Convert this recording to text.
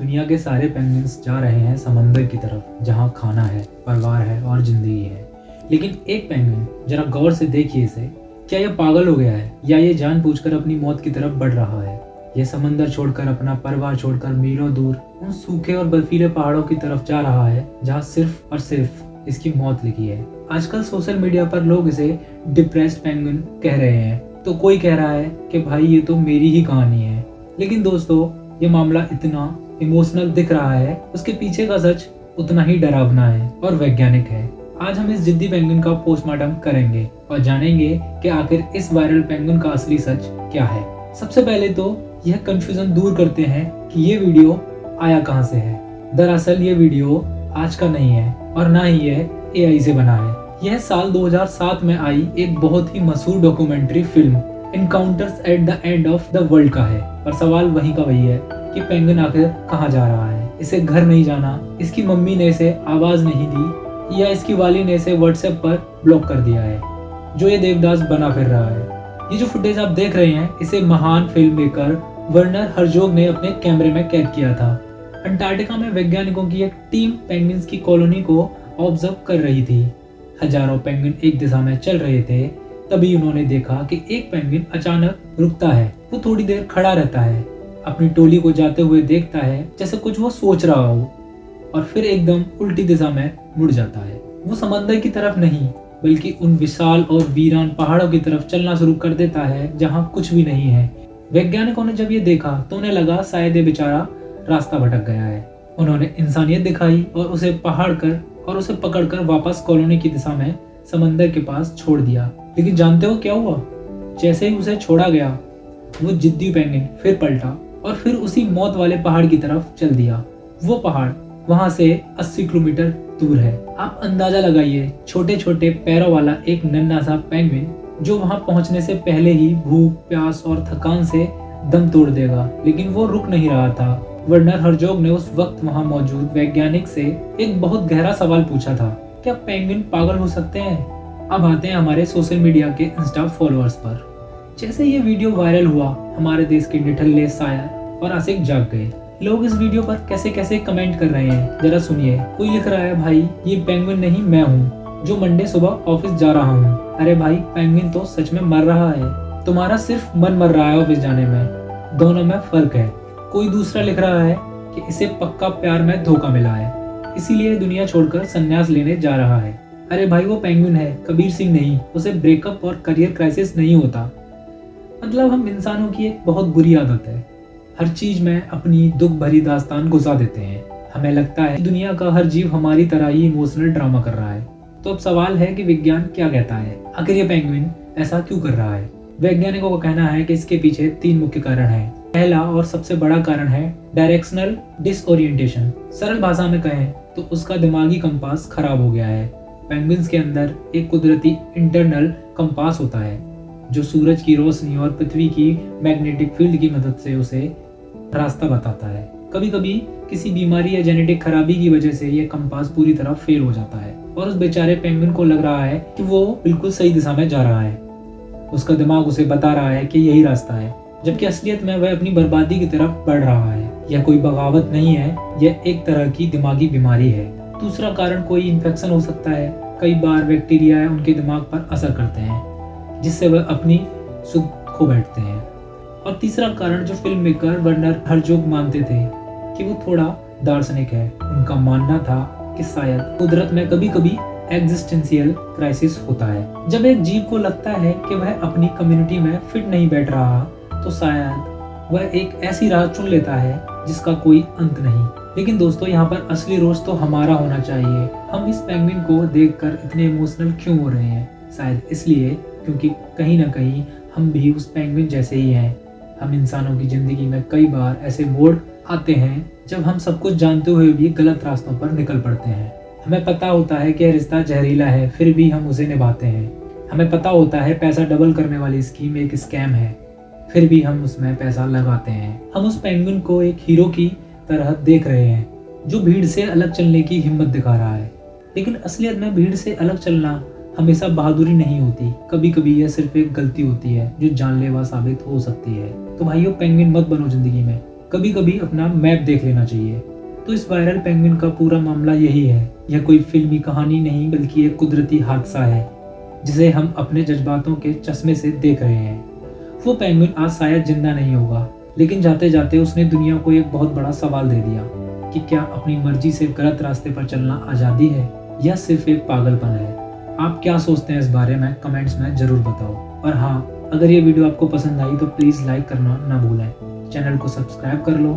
दुनिया के सारे पेंगुइन्स जा रहे हैं समंदर की तरफ, जहाँ खाना है, परिवार है और जिंदगी है। लेकिन एक पेंगुइन, जरा गौर से देखिए इसे। क्या यह पागल हो गया है या ये जानबूझकर अपनी मौत की तरफ बढ़ रहा है? यह समंदर छोड़कर, अपना परिवार छोड़कर मीलों दूर उन सूखे और बर्फीले पहाड़ों की तरफ जा रहा है, जहाँ सिर्फ और सिर्फ इसकी मौत लिखी है। आजकल सोशल मीडिया पर लोग इसे डिप्रेस्ड पेंगुइन कह रहे हैं, तो कोई कह रहा है कि भाई ये तो मेरी ही कहानी है। लेकिन दोस्तों, ये मामला इतना इमोशनल दिख रहा है, उसके पीछे का सच उतना ही डरावना है और वैज्ञानिक है। आज हम इस जिद्दी पेंगुइन का पोस्टमार्टम करेंगे और जानेंगे कि आखिर इस वायरल पेंगुइन का असली सच क्या है। सबसे पहले तो यह कंफ्यूजन दूर करते हैं कि ये वीडियो आया कहां से है। दरअसल ये वीडियो आज का नहीं है और ना ही यह AI से बना है। यह साल 2007 में आई एक बहुत ही मशहूर documentary film encounters at the end of the world का है। और सवाल वहीं का वही है कि पेंगुइन आखिर कहाँ जा रहा है। इसे घर नहीं जाना, इसकी मम्मी ने इसे आवाज नहीं दी या इसकी वाली ने इसे व्हाट्सएप पर ब्लॉक कर दिया है, जो ये देवदास बना फिर रहा है। ये जो फुटेज आप देख रहे हैं, इसे महान फिल्म मेकर वर्नर हर्जोग ने अपने कैमरे में कैद किया था। अंटार्कटिका में वैज्ञानिकों की एक टीम पेंगुइन्स की कॉलोनी को ऑब्जर्व कर रही थी। हजारों पेंगुइन एक दिशा में चल रहे थे। तभी उन्होंने देखा कि एक पेंगुइन अचानक रुकता है। वो थोड़ी देर खड़ा रहता है, अपनी टोली को जाते हुए देखता है जैसे कुछ वो सोच रहा हो, और फिर एकदम उल्टी दिशा में मुड़ जाता है। वो समंदर की तरफ नहीं, बल्कि उन विशाल और वीरान पहाड़ों की तरफ चलना शुरू कर देता है, जहाँ कुछ भी नहीं है। वैज्ञानिकों ने जब ये देखा तो उन्हें लगा शायद ये बेचारा रास्ता भटक गया है। उन्होंने इंसानियत दिखाई और उसे पकड़कर वापस कॉलोनी की दिशा में समंदर के पास छोड़ दिया। लेकिन जानते हो क्या हुआ? जैसे ही उसे छोड़ा गया, वो जिद्दी पेंगुइन फिर पलटा और फिर उसी मौत वाले पहाड़ की तरफ चल दिया। वो पहाड़ वहां से 80 किलोमीटर दूर है। आप अंदाजा लगाइए, छोटे छोटे पैरों वाला एक नन्हा सा पेंगुइन जो वहां पहुंचने से पहले ही भूख, प्यास और थकान से दम तोड़ देगा। लेकिन वो रुक नहीं रहा था। वर्नर हर्जोग ने उस वक्त वहां मौजूद वैज्ञानिक से एक बहुत गहरा सवाल पूछा था, क्या पेंगुइन पागल हो सकते हैं? अब आते हैं हमारे सोशल मीडिया के इंस्टा फॉलोअर्स पर। जैसे ये वीडियो वायरल हुआ, हमारे देश के निठल्ले शायर और आशिक जाग गए। लोग इस वीडियो पर कैसे कैसे कमेंट कर रहे हैं, जरा सुनिए। कोई लिख रहा है, भाई ये पेंगुइन नहीं मैं हूँ जो मंडे सुबह ऑफिस जा रहा हूँ। अरे भाई, पेंगुइन तो सच में मर रहा है, तुम्हारा सिर्फ मन मर रहा है ऑफिस जाने में, दोनों में फर्क है। कोई दूसरा लिख रहा है कि इसे पक्का प्यार में धोखा मिला है, इसीलिए दुनिया छोड़कर संन्यास लेने जा रहा है। अरे भाई, वो पेंगुइन है, कबीर सिंह नहीं, उसे ब्रेकअप और करियर क्राइसिस नहीं होता। मतलब हम इंसानों की एक बहुत बुरी आदत है, हर चीज में अपनी दुख भरी दास्तान घुसा देते हैं। हमें लगता है कि दुनिया का हर जीव हमारी तरह ही इमोशनल ड्रामा कर रहा है। तो अब सवाल है कि विज्ञान क्या कहता है, आखिर ये पेंगुइन ऐसा क्यों कर रहा है? वैज्ञानिकों का कहना है कि इसके पीछे 3 मुख्य कारण हैं। पहला और सबसे बड़ा कारण है डायरेक्शनल डिसओरिएंटेशन। सरल भाषा में कहें तो उसका दिमागी कंपास खराब हो गया है। पेंगुइन्स के अंदर एक कुदरती इंटरनल कंपास होता है, जो सूरज की रोशनी और पृथ्वी की मैग्नेटिक फील्ड की मदद से उसे रास्ता बताता है। कभी कभी किसी बीमारी या जेनेटिक खराबी की वजह से यह कंपास पूरी तरह फेल हो जाता है और उस बेचारे पेंगुइन को लग रहा है कि वो बिल्कुल सही दिशा में जा रहा है। उसका दिमाग उसे बता रहा है कि यही रास्ता है, जबकि असलियत में वह अपनी बर्बादी की तरफ बढ़ रहा है। यह कोई बगावत नहीं है, यह एक तरह की दिमागी बीमारी है। दूसरा कारण कोई इन्फेक्शन हो सकता है। कई बार बैक्टीरिया उनके दिमाग पर असर करते हैं, जिससे वह अपनी सुध खो बैठते हैं। और तीसरा कारण जो फिल्म मेकर वर्नर हर्जोग मानते थे कि वो थोड़ा दार्शनिक है। उनका मानना था कि शायद कुदरत में कभी कभी एग्जिस्टेंशियल क्राइसिस होता है। जब एक जीव को लगता है कि वह अपनी कम्युनिटी में फिट नहीं बैठ रहा, तो शायद वह एक ऐसी राह चुन लेता है जिसका कोई अंत नहीं। लेकिन दोस्तों, यहाँ पर असली रोष तो हमारा होना चाहिए। हम इस पेंगुइन को देखकर इतने इमोशनल क्यों हो रहे हैं? शायद इसलिए क्योंकि कहीं ना कहीं हम भी उस पेंगुइन जैसे ही हैं। हम इंसानों की जिंदगी में कई बार ऐसे मोड़ आते हैं जब हम सब कुछ जानते हुए भी गलत रास्तों पर निकल पड़ते हैं। हमें पता होता है कि रिश्ता जहरीला है, फिर भी हम उसे निभाते हैं। हमें पता होता है पैसा डबल करने वाली स्कीम एक स्कैम है, फिर भी हम उसमें पैसा लगाते हैं। हम उस पेंगुइन को एक हीरो की तरह देख रहे हैं, जो भीड़ से अलग चलने की हिम्मत दिखा रहा है। लेकिन असलियत में भीड़ से अलग चलना हमेशा बहादुरी नहीं होती। कभी कभी यह सिर्फ एक गलती होती है जो जानलेवा साबित हो सकती है। तो भाइयों, पेंगुइन मत बनो जिंदगी में, कभी कभी अपना मैप देख लेना चाहिए। तो इस वायरल पेंगुइन का पूरा मामला यही है। यह कोई फिल्मी कहानी नहीं बल्कि एक कुदरती हादसा है जिसे हम अपने जज्बातों के चश्मे से देख रहे हैं। वो पेंगुइन आज शायद जिंदा नहीं होगा, लेकिन जाते जाते उसने दुनिया को एक बहुत बड़ा सवाल दे दिया कि क्या अपनी मर्जी से गलत रास्ते पर चलना आज़ादी है या सिर्फ एक पागलपन है। आप क्या सोचते हैं इस बारे में कमेंट्स में ज़रूर बताओ। और हाँ, अगर ये वीडियो आपको पसंद आई तो प्लीज़ लाइक करना ना भूलें। चैनल को सब्सक्राइब कर लो